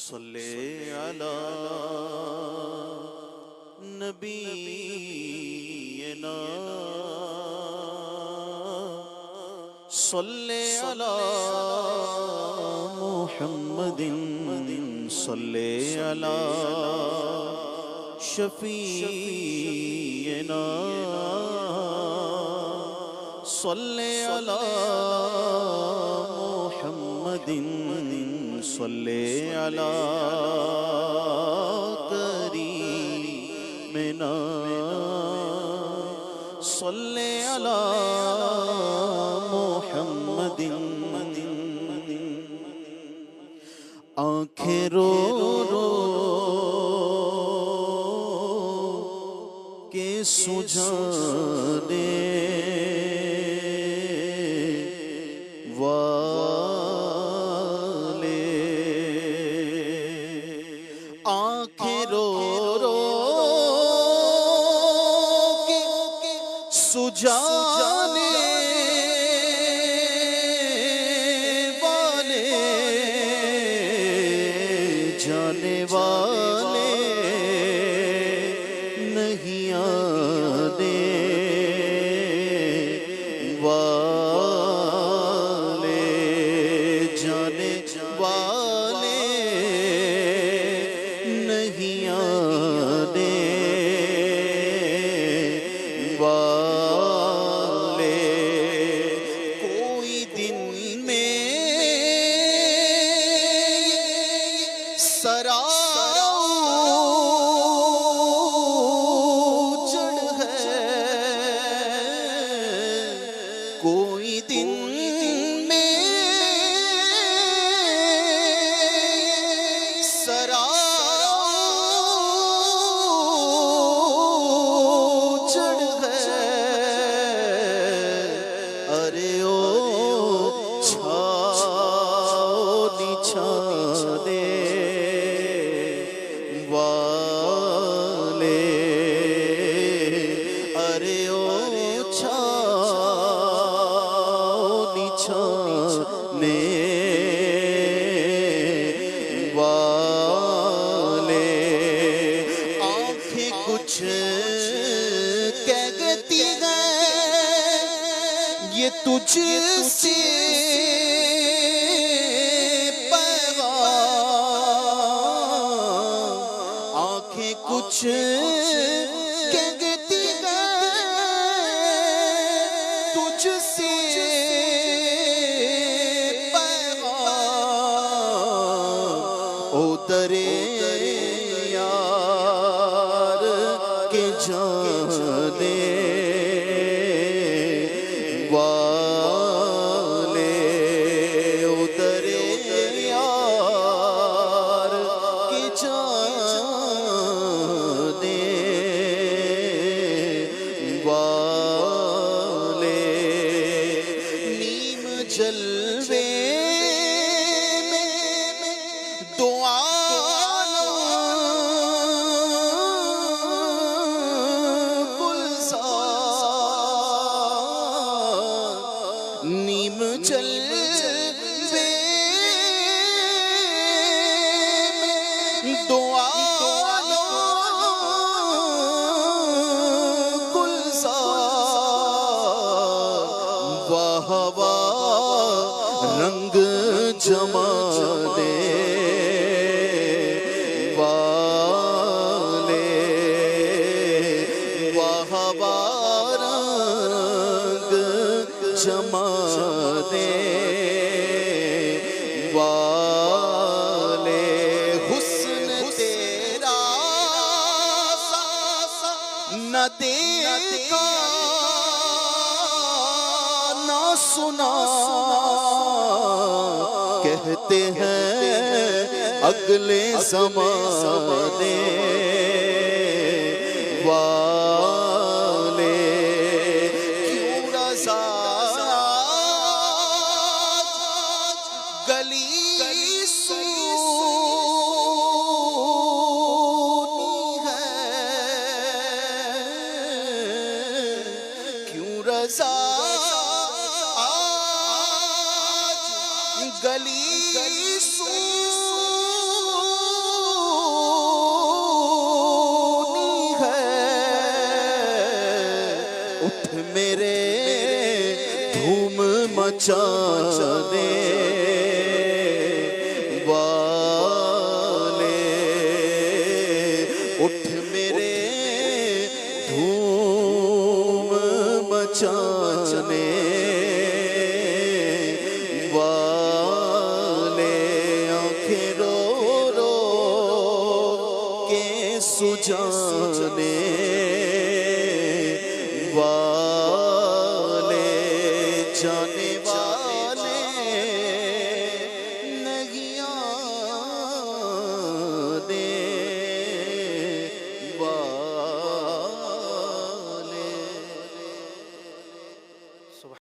सल्ले अला नबीना सल्ले अला मुहम्मदिन सल्ले अला शफीना सल्ले अला मुहम्मदिन सल्ले अला करीमिना सल्ले अला मुहम्मदिन। आँखें रो रो के सुझाने जाने वाले जाने वाले नहीं आने वाले जाने वाले नहीं आने कोई दिन में सराउजड़ है। अरे ओ छाओनी छाने वाले अरे ओ ने वाले आँखें कुछ कहती हैं ये तुझसे पैगाम। आँखें कुछ कहती हैं तुझसे उतरे यार के जाने वाले उतरे यार के जाने वाले नीम जलवे में दुआ नीम जलवे में दुआ गुलजार वाह वाह रंग जमाने वाले वाह वाह रंग जमाने वाले हुस्न तेरा न देखा न सुना कहते हैं अगले ज़माने वाले क्यों रज़ा गली सूनी है क्यों रज़ा गली सूनी मचाने वाले, उठ मेरे धूम मचाने वाले, आंखें रो रो के सुजाने वाले, जाने वाले